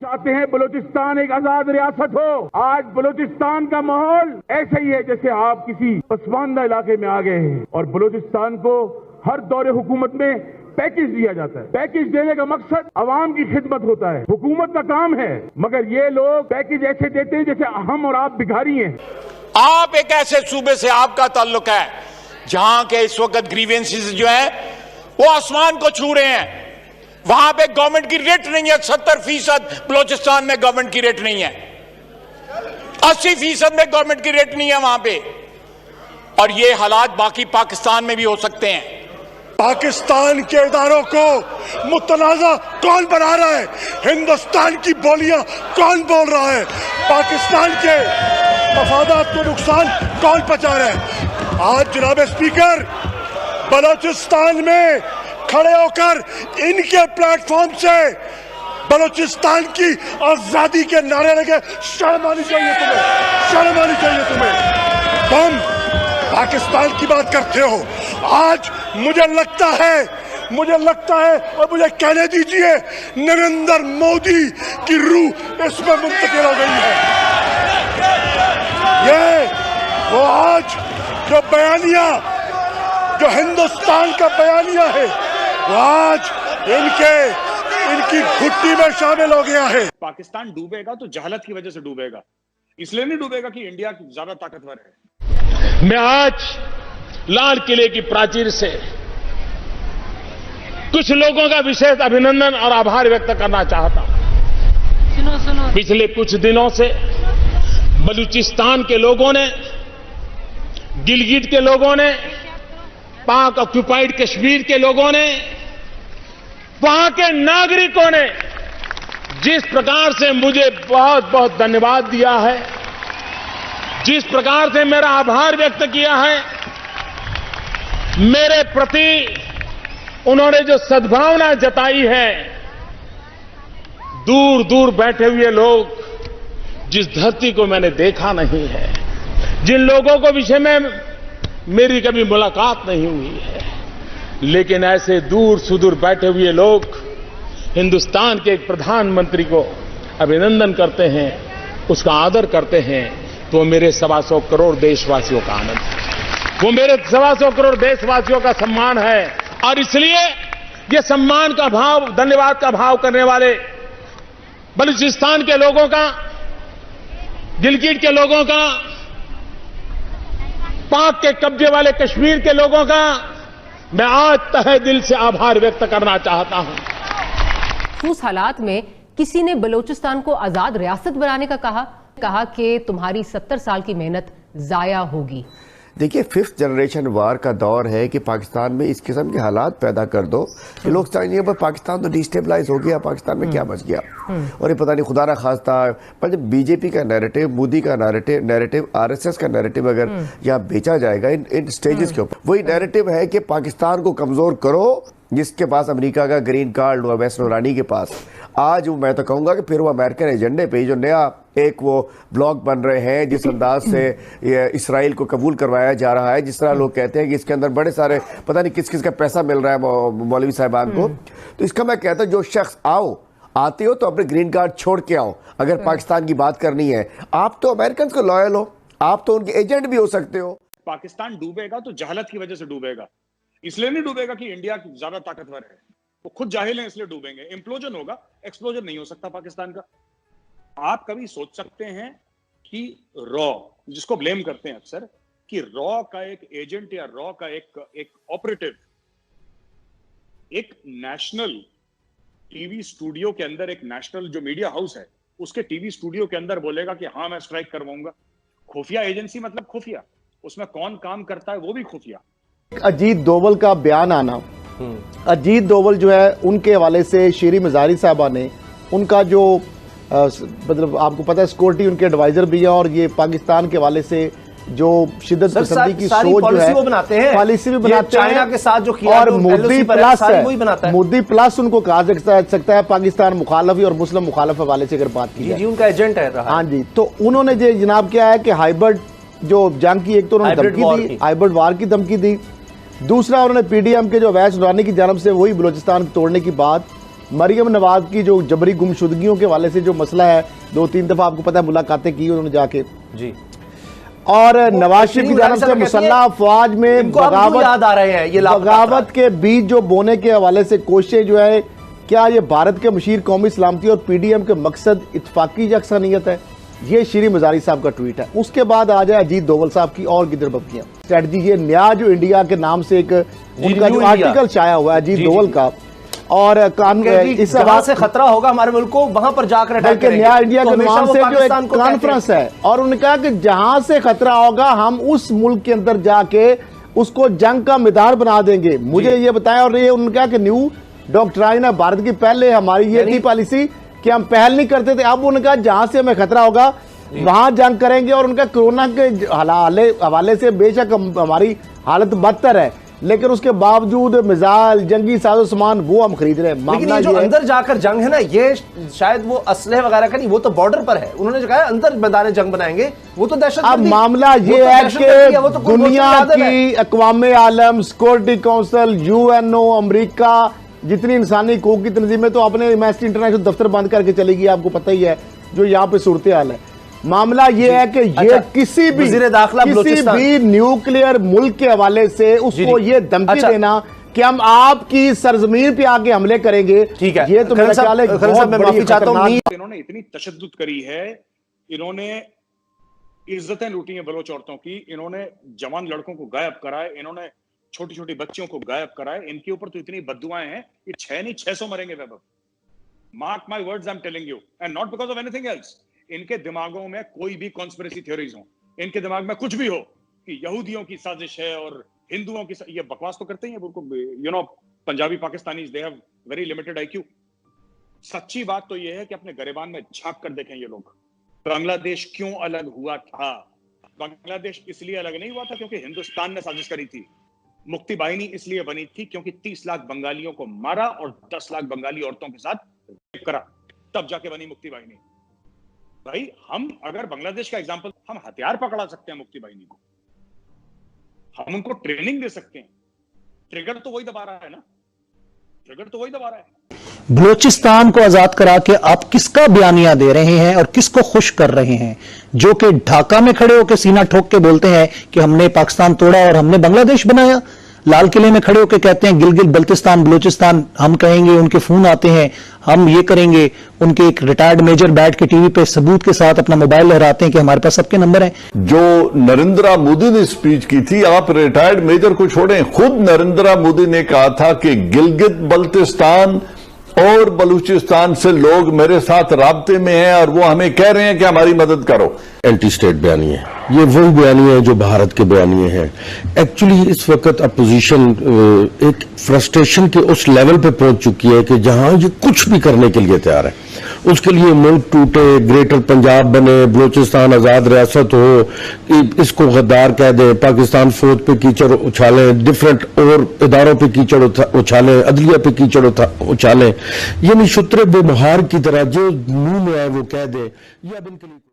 चाहते हैं बलूचिस्तान एक आजाद रियासत हो। आज बलूचिस्तान का माहौल ऐसा ही है जैसे आप किसी पसमानदा इलाके में आ गए हैं और बलूचिस्तान को हर दौरे हुकूमत में पैकेज दिया जाता है। पैकेज देने का मकसद अवाम की खिदमत होता है, हुकूमत का काम है, मगर ये लोग पैकेज ऐसे देते हैं जैसे हम और आप भिखारी हैं। आप एक ऐसे सूबे से आपका ताल्लुक है जहां के इस वक्त ग्रीवेंसेस जो है वो आसमान को छू रहे हैं। वहां पे गवर्नमेंट की रेट नहीं है, 70% बलूचिस्तान में गवर्नमेंट की रेट नहीं है, 80% में गवर्नमेंट की रेट नहीं है वहां पे। और ये हालात बाकी पाकिस्तान में भी हो सकते हैं। पाकिस्तान के इदारों को मुतनाज़ा कौन बना रहा है? हिंदुस्तान की बोलियां कौन बोल रहा है? पाकिस्तान के मफादात को नुकसान कौन पहुंचा रहा है? आज जनाब स्पीकर, बलूचिस्तान में खड़े होकर इनके प्लेटफॉर्म से बलूचिस्तान की आजादी के नारे लगे। शर्म आनी चाहिए तुम्हें, शर्म आनी चाहिए तुम्हें। तुम पाकिस्तान की बात करते हो। आज मुझे लगता है और मुझे कहने दीजिए, नरेंद्र मोदी की रूह इसमें मुंतकिल हो गई है। ये वो आज जो बयानिया, जो हिंदुस्तान का बयानिया है, वो आज इनकी घुट्टी में शामिल हो गया है। पाकिस्तान डूबेगा तो जहालत की वजह से डूबेगा, इसलिए नहीं डूबेगा कि इंडिया ज्यादा ताकतवर है। मैं आज लाल किले की प्राचीर से कुछ लोगों का विशेष अभिनंदन और आभार व्यक्त करना चाहता हूं। पिछले कुछ दिनों से बलूचिस्तान के लोगों ने, गिलगिट के लोगों ने, पाक ऑक्युपाइड कश्मीर के लोगों ने, वहां के नागरिकों ने जिस प्रकार से मुझे बहुत बहुत धन्यवाद दिया है, जिस प्रकार से मेरा आभार व्यक्त किया है, मेरे प्रति उन्होंने जो सद्भावना जताई है, दूर दूर बैठे हुए लोग, जिस धरती को मैंने देखा नहीं है, जिन लोगों को विषय में मेरी कभी मुलाकात नहीं हुई है, लेकिन ऐसे दूर सुदूर बैठे हुए लोग हिंदुस्तान के एक प्रधानमंत्री को अभिनंदन करते हैं, उसका आदर करते हैं, तो मेरे 125 करोड़ देशवासियों का आनंद है, वो मेरे 125 करोड़ देशवासियों का सम्मान है। और इसलिए ये सम्मान का भाव, धन्यवाद का भाव करने वाले बलूचिस्तान के लोगों का, गिलगिट के लोगों का, पाक के कब्जे वाले कश्मीर के लोगों का मैं आज तहे दिल से आभार व्यक्त करना चाहता हूं। उस हालात में किसी ने बलूचिस्तान को आजाद रियासत बनाने का कहा कि तुम्हारी 70 साल की मेहनत जाया होगी। देखिए, 5th जनरेशन वार का दौर है कि पाकिस्तान में इस किस्म के हालात पैदा कर दो कि लोग चाहेंगे पर पाकिस्तान तो डिस्टेबलाइज हो गया, पाकिस्तान में क्या बच गया। और ये पता नहीं खुदा ना खास्ता, पर जब बीजेपी का नैरेटिव, मोदी का नैरेटिव, आरएसएस का नैरेटिव अगर यहाँ बेचा जाएगा इन स्टेजेस के ऊपर, वही नैरेटिव है कि पाकिस्तान को कमजोर करो, जिसके पास अमेरिका का ग्रीन कार्ड हुआ, वैस नूरानी के पास। आज मैं तो कहूंगा कि फिर वो अमेरिकन एजेंडे पे जो नया एक वो ब्लॉग बन रहे हैं, जिस अंदाज से ये इसराइल को कबूल करवाया जा रहा है, जिस तरह लोग कहते हैं कि इसके अंदर बड़े सारे पता नहीं किस किस का पैसा मिल रहा है मौलवी साहिबान को, तो इसका मैं कहता हूं जो शख्स आते हो तो अपने ग्रीन कार्ड छोड़ के आओ। अगर पाकिस्तान की बात करनी है, आप तो अमेरिकन को लॉयल हो, आप तो उनके एजेंट भी हो सकते हो। पाकिस्तान डूबेगा तो जहालत की वजह से डूबेगा, इसलिए नहीं डूबेगा कि इंडिया ज्यादा ताकतवर है, वो खुद जाहिल है इसलिए डूबेंगे। इंप्लोजन होगा, एक्सप्लोजन नहीं हो सकता पाकिस्तान का। आप कभी सोच सकते हैं कि रॉ, जिसको ब्लेम करते हैं अक्सर, कि रॉ का एक एजेंट या रॉ का एक ऑपरेटिव एक नेशनल टीवी स्टूडियो के अंदर, एक नेशनल जो मीडिया हाउस है उसके टीवी स्टूडियो के अंदर बोलेगा कि हाँ मैं स्ट्राइक करवाऊंगा। खुफिया एजेंसी मतलब खुफिया, उसमें कौन काम करता है वो भी खुफिया। अजीत डोवल का बयान आना, अजीत डोवल जो है उनके हवाले से शेरी मजारी साहबा ने उनका जो मतलब आपको पता है सिक्योरिटी उनके एडवाइजर भी है, और ये पाकिस्तान के हवाले से जो शिद्दत पसंदी की सोच जो है, बनाते हैं, पॉलिसी भी बनाते हैं, चाइना के साथ जो किया और मोदी प्लस है, मोदी प्लस उनको कहा जा सकता है पाकिस्तान मुखालफी और मुस्लिम मुखालफ हवाले से अगर बात की जाए, उनका एजेंट है। हाँ जी, तो उन्होंने जो जनाब क्या है कि हाइब्रिड जो जंग की, एक तो उन्होंने धमकी दी, हाइब्रिड वार की धमकी दी, दूसरा उन्होंने पीडीएम के जो अवैस नूरानी की जानब से वही बलूचिस्तान तोड़ने की बात, मरियम नवाज की जो जबरी गुमशुदगियों के हवाले से जो मसला है, 2-3 दफा आपको पता है मुलाकातें की उन्होंने जाके जी, और नवाज शरीफ की जानब से मुसल्लह अफवाज में बगावत याद आ रहे हैं, ये बगावत के बीज जो बोने के हवाले से कोशिशें जो है, क्या ये भारत के मशीर कौमी सलामती और PDM के मकसद इत्तफाकी यकसानियत है? ये शीरी मजारी साहब का ट्वीट है। उसके बाद आ जाए अजीत डोवल साहब की और गिदर बब्बियां स्ट्रेटजी, ये नया जो इंडिया के नाम से एक उनका जो आर्टिकल छाया हुआ है अजीत डोवल का, और इस से खतरा होगा हमारे मुल्क को, वहां पर जाकर अटैक नया इंडिया के नाम से जो एक कॉन्फ्रेंस है, और उन्होंने कहा कि जहां से खतरा होगा हम उस मुल्क के अंदर जाके उसको जंग का मैदान बना देंगे। मुझे ये बताया, और ये उन्होंने कहा कि न्यू डॉक्ट्राइन है भारत की, पहले हमारी ये थी पॉलिसी कि हम पहल नहीं करते थे, अब उनका जहां से हमें खतरा होगा वहां जंग करेंगे। और उनका कोरोना के हवाले से बेशक हमारी हालत बदतर है, लेकिन उसके बावजूद मिसाइल जंगी साजो सामान वो हम खरीद रहे हैं। लेकिन ये जो अंदर जाकर जंग है ना, ये शायद वो असलहे वगैरह का नहीं, वो तो बॉर्डर पर है। उन्होंने जो कहा अंदर मैदान जंग बनाएंगे, वो तो दहशत। अब मामला ये है कि दुनिया की अक़वाम आलम, सिक्योरिटी काउंसिल, UNO, अमरीका, जितनी इंसानी हकूक की तंजीमें तो अपने एमनेस्टी इंटरनेशनल दफ्तर बंद करके चलेगी, आपको पता ही है जो यहाँ पे सूरत हाल है। मामला ये है कि ये किसी भी न्यूक्लियर मुल्क के हवाले से उसको ये धमकी देना कि हम आपकी सरजमीन पे आके हमले करेंगे, ठीक है, ये तो मेरा ख्याल है मैं माफी चाहता हूं। इन्होंने इतनी तशद्दुद करी है, इन्होंने इज्जतें लूटी हैं बलोच औरतों की, इन्होंने जवान लड़कों को गायब कराए, इन्होंने छोटी छोटी बच्चियों को गायब कराए। इनके ऊपर तो इतनी बद्दुआएं हैं, ये 6 नहीं 600 मरेंगे Vaibhav. Mark my words, I am telling you, and not because of anything else. इनके दिमागों में कोई भी कॉन्स्पिरेसी थ्योरीज हो, इनके दिमाग में कुछ भी हो कि यहूदियों की साजिश है और हिंदुओं की, ये बकवास तो करते ही हैं। You know, Punjabi Pakistanis they have very limited IQ। सच्ची बात तो ये है कि अपने गरिबान में झांक कर देखें ये लोग। बांग्लादेश क्यों अलग हुआ था? बांग्लादेश इसलिए अलग नहीं हुआ था क्योंकि हिंदुस्तान ने साजिश करी थी। मुक्ति बाहिनी इसलिए बनी थी क्योंकि 30 लाख बंगालियों को मारा और 10 लाख बंगाली औरतों के साथ रेप करा, तब जाके बनी मुक्ति बाहिनी। भाई, हम अगर बांग्लादेश का एग्जांपल, हम हथियार पकड़ा सकते हैं मुक्ति बाहिनी को, हम उनको ट्रेनिंग दे सकते हैं, ट्रिगर तो वही दबा रहा है ना, ट्रिगर तो वही दबा रहा है। बलूचिस्तान को आजाद करा के आप किसका बयानिया दे रहे हैं और किसको खुश कर रहे हैं? जो कि ढाका में खड़े होकर सीना ठोक के बोलते हैं कि हमने पाकिस्तान तोड़ा और हमने बांग्लादेश बनाया, लाल किले में खड़े होकर कहते हैं गिलगित बल्तिस्तान बलूचिस्तान हम कहेंगे, उनके फोन आते हैं हम ये करेंगे, उनके एक रिटायर्ड मेजर बैठ के टीवी पे सबूत के साथ अपना मोबाइल लहराते हैं कि हमारे पास सबके नंबर हैं। जो नरेंद्र मोदी ने स्पीच की थी, आप रिटायर्ड मेजर को छोड़ें, खुद नरेंद्र मोदी ने कहा था कि गिलगित बल्तिस्तान और बलूचिस्तान से लोग मेरे साथ राब्ते में हैं और वो हमें कह रहे हैं कि हमारी मदद करो। एंटी स्टेट बयानिए, ये वही बयानिए हैं जो भारत के बयानिए हैं। एक्चुअली इस वक्त अपोजिशन एक फ्रस्ट्रेशन के उस लेवल पे पहुंच चुकी है कि जहां ये कुछ भी करने के लिए तैयार है। उसके लिए मुल्क टूटे, ग्रेटर पंजाब बने, बलूचिस्तान आजाद रियासत हो, इसको गद्दार कह दें, पाकिस्तान फौज पे कीचड़ उछालें, डिफरेंट और इदारों पे कीचड़ उछालें, अदलिया पे कीचड़ उछालें, यानी शुत्रे बेमुहार की तरह जो मुंह में आए वो कह दे। ये अब इनके लिए